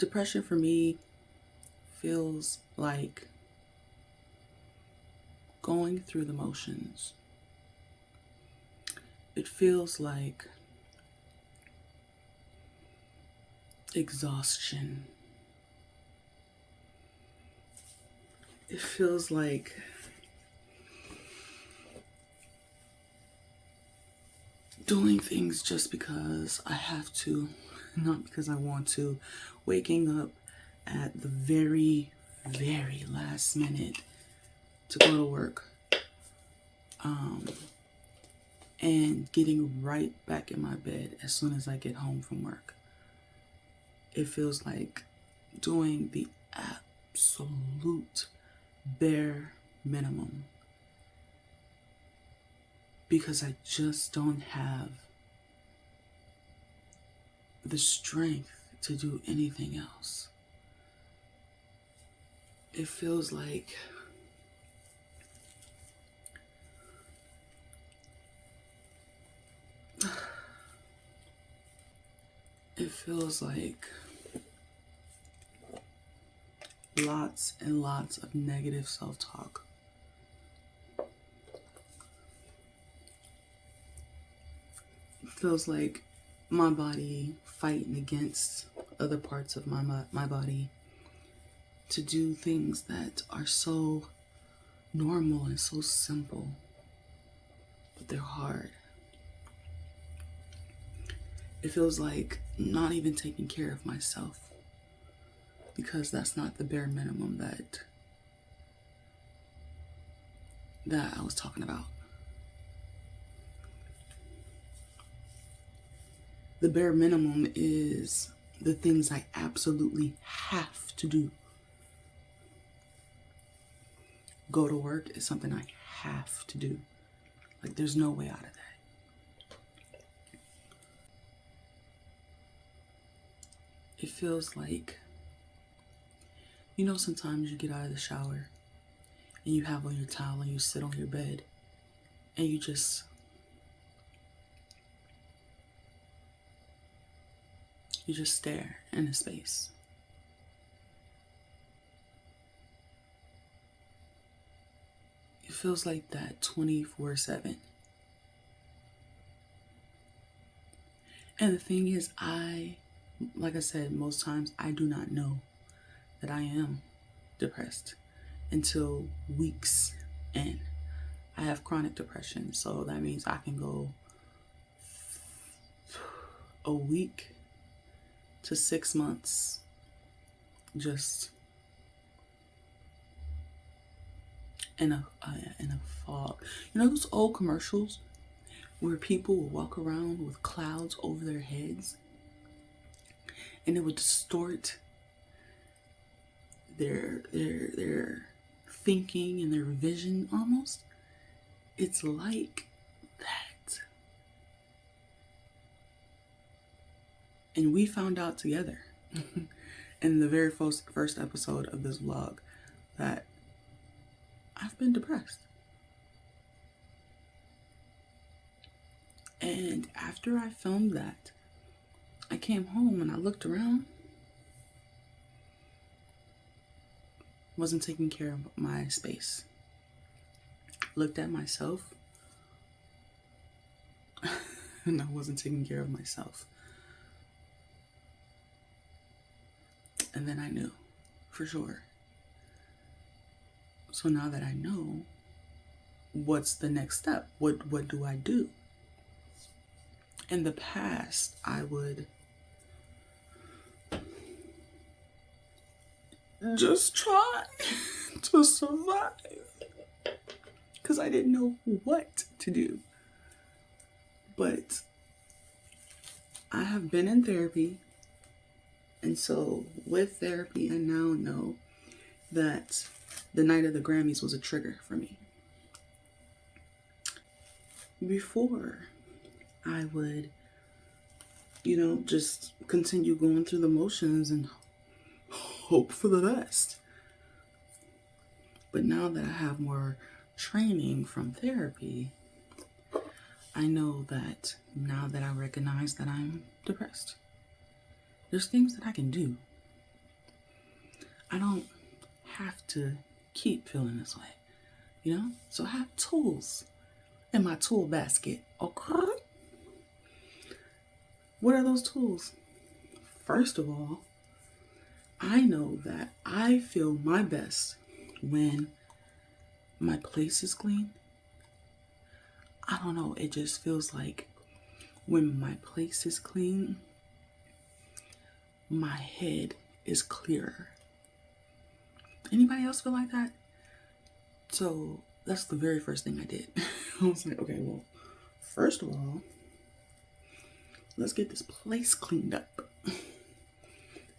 Depression for me feels like going through the motions. It feels like exhaustion. It feels like doing things just because I have to, not because I want to. Waking up at the very, very last minute to go to work. And getting right back in my bed as soon as I get home from work. It feels like doing the absolute bare minimum because I just don't have the strength to do anything else. It feels like lots and lots of negative self-talk. It feels like my body fighting against other parts of my body to do things that are so normal and so simple, but they're hard. It feels like not even taking care of myself because that's not the bare minimum that I was talking about. The bare minimum is the things I absolutely have to do. Go to work is something I have to do. Like, there's no way out of that. It feels like, sometimes you get out of the shower and you have on your towel and you sit on your bed and you just stare into space. It feels like that 24/7. And the thing is, like I said, most times I do not know that I am depressed until weeks in. I have chronic depression, so that means I can go a week to 6 months just in a fog. Those old commercials where people will walk around with clouds over their heads and it would distort their thinking and their vision almost. It's like that. And we found out together in the very first episode of this vlog that I've been depressed. And after I filmed that, I came home and I looked around. Wasn't taking care of my space. Looked at myself and I wasn't taking care of myself. And then I knew for sure. So now that I know, what's the next step? What do I do? In the past, I would just try to survive because I didn't know what to do. But I have been in therapy, and so with therapy, I now know that the night of the Grammys was a trigger for me. Before, I would, just continue going through the motions and hope for the best. But now that I have more training from therapy, I know that now that I recognize that I'm depressed, there's things that I can do. I don't have to keep feeling this way, you know? So I have tools in my tool basket, okay? What are those tools? First of all, I know that I feel my best when my place is clean. I don't know, it just feels like when my place is clean, my head is clearer. Anybody else feel like that? So that's the very first thing I did. I was like, okay, well, first of all, let's get this place cleaned up.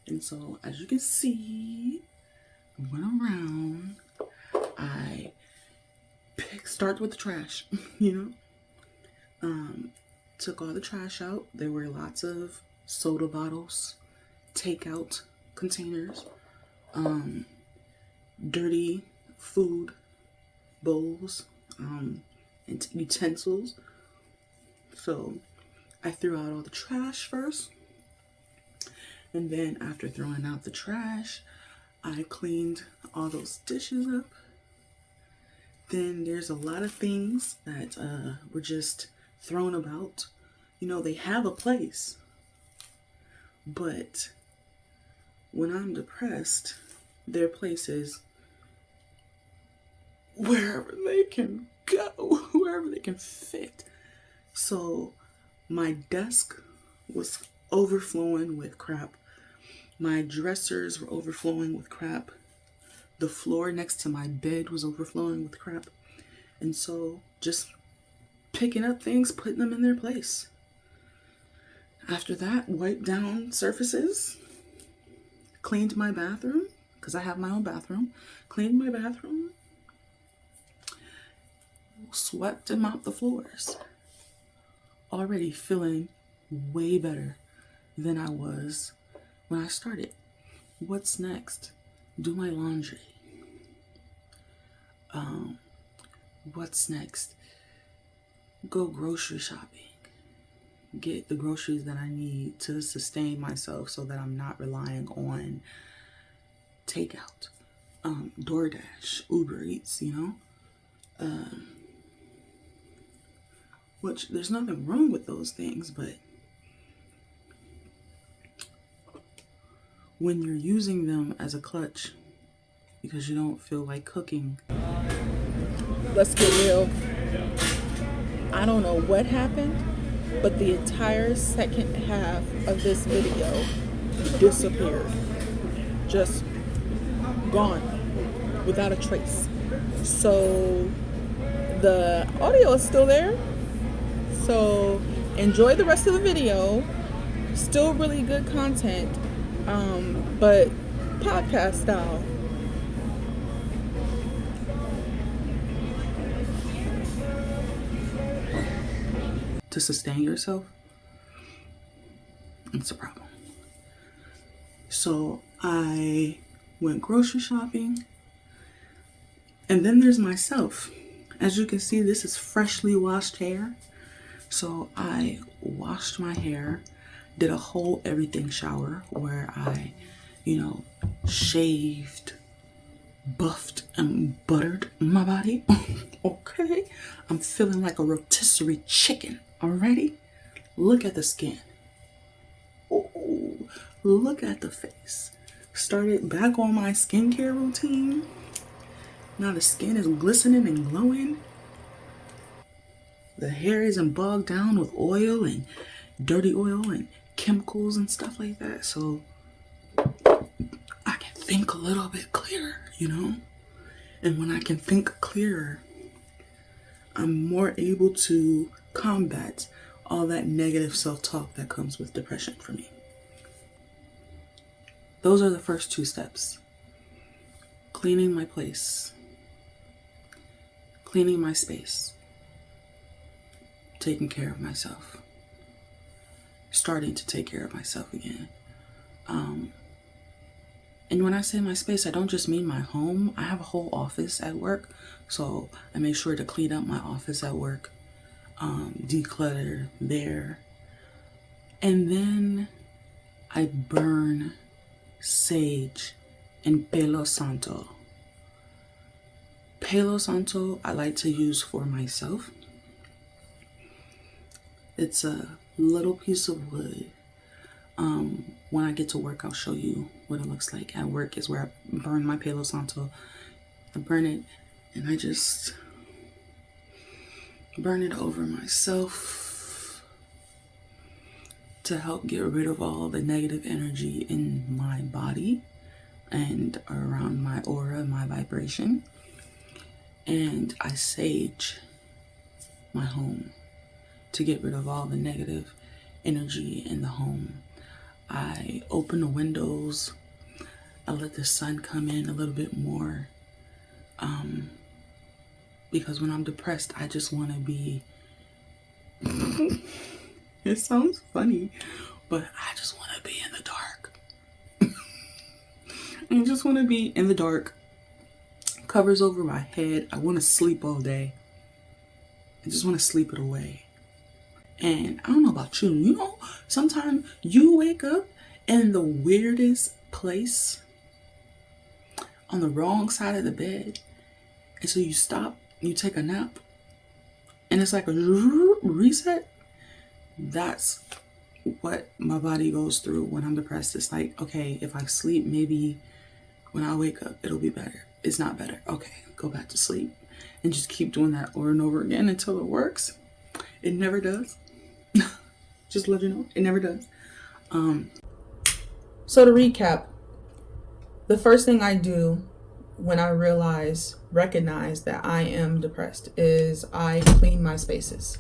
And so as you can see, I went around, I start with the trash, you know? Took all the trash out. There were lots of soda bottles, takeout containers, dirty food bowls, and utensils. So I threw out all the trash first. And then after throwing out the trash, I cleaned all those dishes up. Then there's a lot of things that were just thrown about. You know, they have a place. But when I'm depressed, their place is wherever they can go, wherever they can fit. So my desk was overflowing with crap. My dressers were overflowing with crap. The floor next to my bed was overflowing with crap. And so just picking up things, putting them in their place. After that, wiped down surfaces, cleaned my bathroom, because I have my own bathroom, cleaned my bathroom, swept and mopped the floors. Already feeling way better than I was when I started. What's next? Do my laundry. What's next? Go grocery shopping. Get the groceries that I need to sustain myself so that I'm not relying on takeout, DoorDash, Uber Eats, you know? Which there's nothing wrong with those things, but when you're using them as a clutch because you don't feel like cooking. Let's get real. I don't know what happened, but the entire second half of this video disappeared. Just gone without a trace. So the audio is still there. So enjoy the rest of the video. Still really good content, but podcast style. To sustain yourself, it's a problem. So I went grocery shopping, and then there's myself. As you can see, this is freshly washed hair. So I washed my hair, did a whole everything shower where I, shaved, buffed, and buttered my body. Okay, I'm feeling like a rotisserie chicken. Already, look at the skin. Oh, look at the face. Started back on my skincare routine. Now the skin is glistening and glowing. The hair isn't bogged down with oil and dirty oil and chemicals and stuff like that. So I can think a little bit clearer, And when I can think clearer, I'm more able to combat all that negative self-talk that comes with depression for me. Those are the first two steps. Cleaning my place. Cleaning my space. Taking care of myself. Starting to take care of myself again. And when I say my space, I don't just mean my home. I have a whole office at work. So I make sure to clean up my office at work. Declutter there. And then I burn sage and Palo Santo. Palo Santo I like to use for myself. It's a little piece of wood. When I get to work, I'll show you what it looks like. At work is where I burn my Palo Santo. I burn it and I just burn it over myself to help get rid of all the negative energy in my body and around my aura, my vibration. And I sage my home to get rid of all the negative energy in the home. I open the windows. I let the sun come in a little bit more. Because when I'm depressed, I just want to be... It sounds funny, but I just want to be in the dark. I just want to be in the dark. Covers over my head. I want to sleep all day. I just want to sleep it away. And I don't know about you, you know, sometimes you wake up in the weirdest place on the wrong side of the bed. And so you stop, you take a nap, and it's like a reset. That's what my body goes through when I'm depressed. It's like, okay, if I sleep, maybe when I wake up, it'll be better. It's not better. Okay, go back to sleep. And just keep doing that over and over again until it works. It never does. Just let you know, it never does. So to recap, the first thing I do when I recognize that I am depressed is I clean my spaces,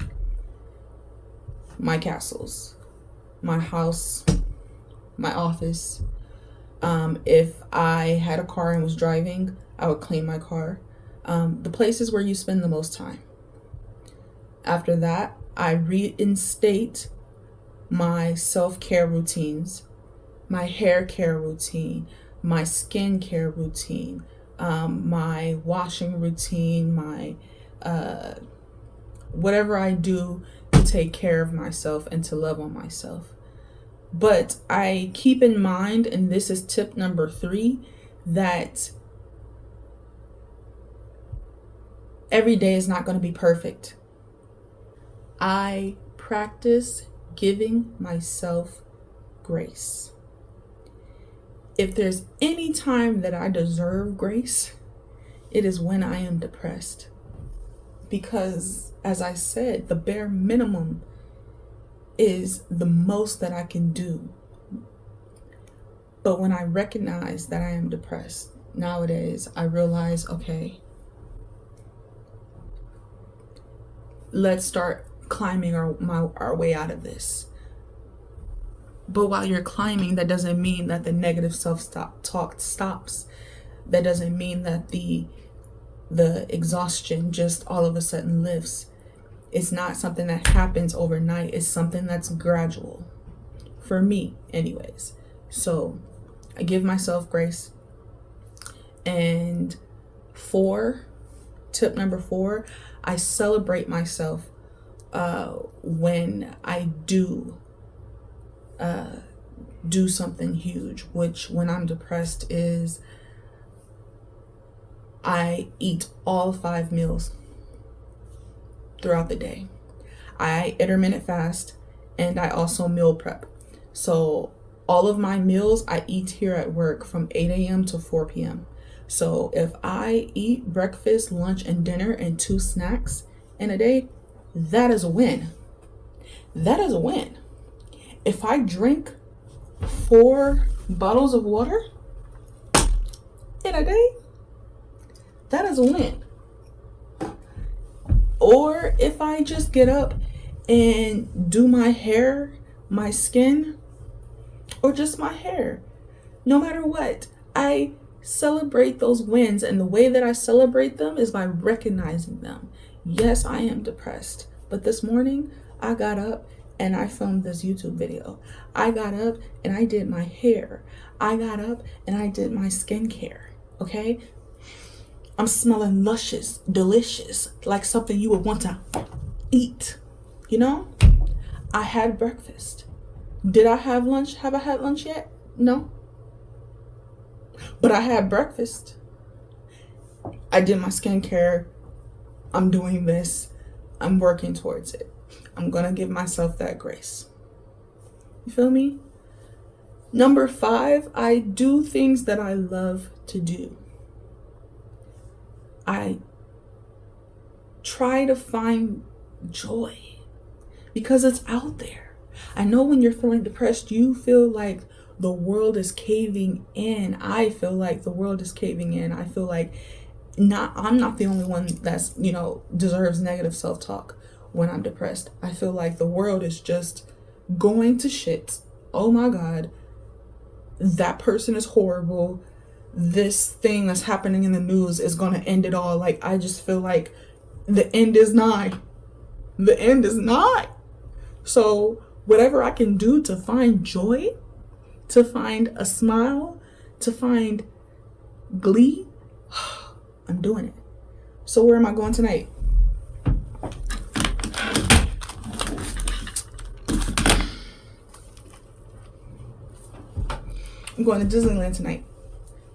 my castles, my house, my office. If I had a car and was driving, I would clean my car. The places where you spend the most time. After that, I reinstate my self-care routines, my hair care routine, my skin care routine, my washing routine, my whatever I do to take care of myself and to love on myself. But I keep in mind, and this is tip number 3, that every day is not going to be perfect. I practice giving myself grace. If there's any time that I deserve grace, it is when I am depressed. Because, as I said, the bare minimum is the most that I can do. But when I recognize that I am depressed, nowadays, I realize, okay, let's start climbing our way out of this. But while you're climbing, that doesn't mean that the negative self-talk stops. That doesn't mean that the exhaustion just all of a sudden lifts. It's not something that happens overnight. It's something that's gradual. For me, anyways. So I give myself grace. And tip number 4, I celebrate myself when I do something huge, which when I'm depressed is I eat all 5 meals throughout the day. I intermittent fast and I also meal prep. So all of my meals I eat here at work from 8 a.m. to 4 p.m. So if I eat breakfast, lunch, and dinner and 2 snacks in a day, that is a win. That is a win. If I drink 4 bottles of water in a day, that is a win. Or if I just get up and do my hair, my skin, or just my hair, no matter what, I celebrate those wins. And the way that I celebrate them is by recognizing them. Yes, I am depressed, but this morning I got up and I filmed this YouTube video. I got up and I did my hair. I got up and I did my skincare. Okay? I'm smelling luscious, delicious, like something you would want to eat. You know? I had breakfast. Did I have lunch? Have I had lunch yet? No. But I had breakfast. I did my skincare. I'm doing this. I'm working towards it. I'm going to give myself that grace. You feel me? Number 5, I do things that I love to do. I try to find joy because it's out there. I know when you're feeling depressed, you feel like the world is caving in. I feel like the world is caving in. I feel like I'm not the only one that's, deserves negative self-talk when I'm depressed. I feel like the world is just going to shit. Oh my God. That person is horrible. This thing that's happening in the news is going to end it all. Like, I just feel like the end is nigh. The end is nigh. So whatever I can do to find joy, to find a smile, to find glee, I'm doing it. So where am I going tonight? I'm going to Disneyland tonight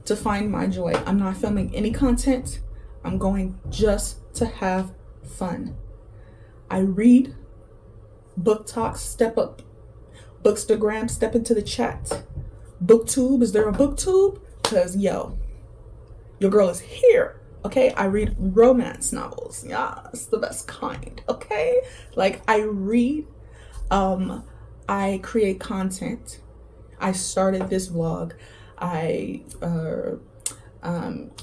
to find my joy. I'm not filming any content. I'm going just to have fun. I read. Book talks, step up. Bookstagram, step into the chat. Booktube, is there a booktube? Because, your girl is here. Okay, I read romance novels. Yeah, it's the best kind. Okay, like I read, I create content. I started this vlog. I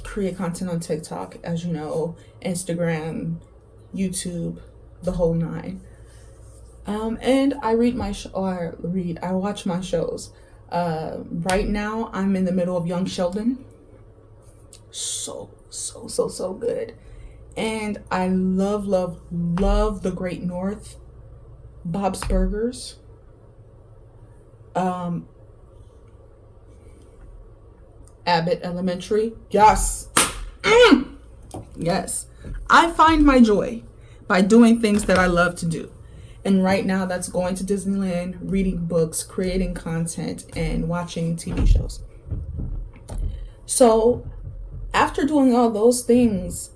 create content on TikTok, as you know, Instagram, YouTube, the whole 9. And I I watch my shows. Right now, I'm in the middle of Young Sheldon. So good. And I love The Great North, Bob's Burgers, Abbott Elementary. Yes. Yes. I find my joy by doing things that I love to do. And right now that's going to Disneyland, reading books, creating content, and watching TV shows. So after doing all those things,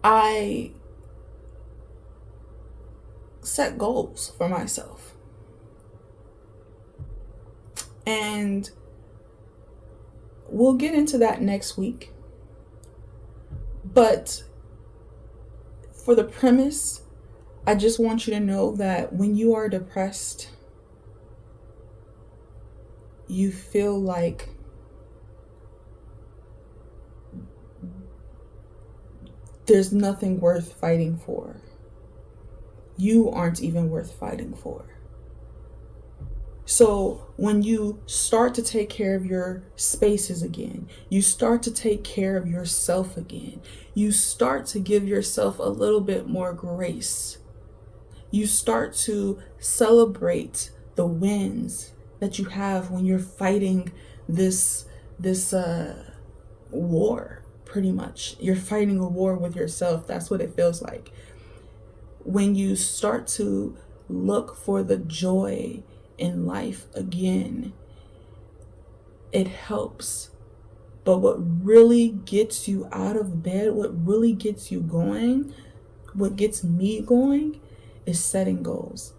I set goals for myself. And we'll get into that next week. But for the premise, I just want you to know that when you are depressed, you feel like there's nothing worth fighting for. You aren't even worth fighting for. So when you start to take care of your spaces again, you start to take care of yourself again, you start to give yourself a little bit more grace. You start to celebrate the wins that you have when you're fighting this war, pretty much. You're fighting a war with yourself. That's what it feels like. When you start to look for the joy in life again, it helps. But what really gets you out of bed, what really gets you going, what gets me going, is setting goals.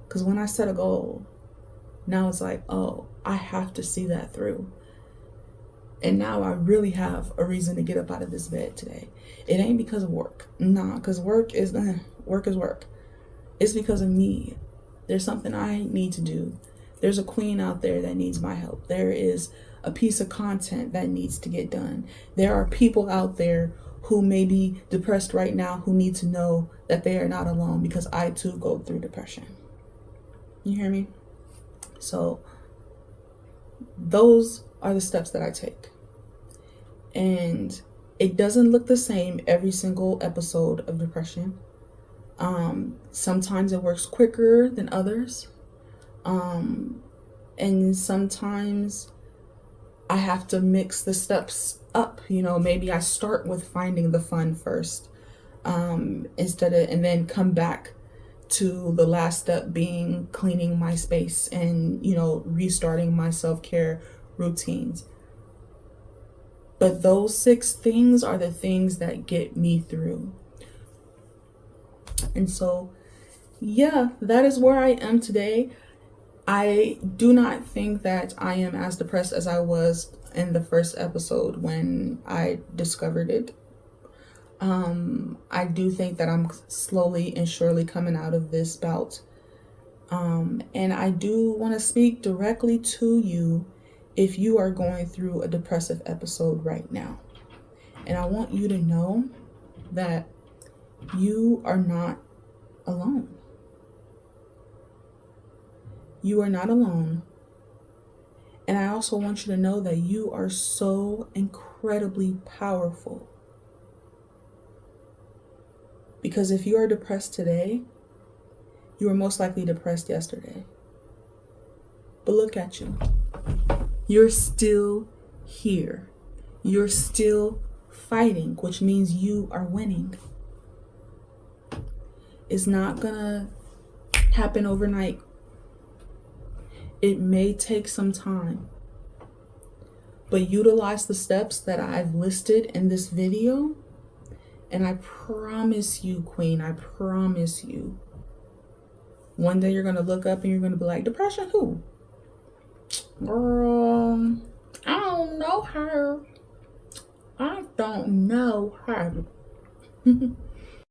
Because when I set a goal, now it's like, oh, I have to see that through. And now I really have a reason to get up out of this bed today. It ain't because of work. Nah, because work is work. It's because of me. There's something I need to do. There's a queen out there that needs my help. There is a piece of content that needs to get done. There are people out there who may be depressed right now who need to know that they are not alone, because I too go through depression. You hear me? So those are the steps that I take. And it doesn't look the same every single episode of depression. Sometimes it works quicker than others. And sometimes I have to mix the steps up. Maybe I start with finding the fun first, and then come back to the last step being cleaning my space and, restarting my self-care routines. But those 6 things are the things that get me through. And so, yeah, that is where I am today. I do not think that I am as depressed as I was in the first episode when I discovered it. I do think that I'm slowly and surely coming out of this bout. And I do want to speak directly to you if you are going through a depressive episode right now. And I want you to know that you are not alone. You are not alone. And I also want you to know that you are so incredibly powerful. Because if you are depressed today, you were most likely depressed yesterday. But look at you. You're still here. You're still fighting, which means you are winning. It's not gonna happen overnight. It may take some time. But utilize the steps that I've listed in this video. And I promise you, Queen, I promise you, one day you're going to look up and you're going to be like, depression who? Girl, I don't know her. I don't know her.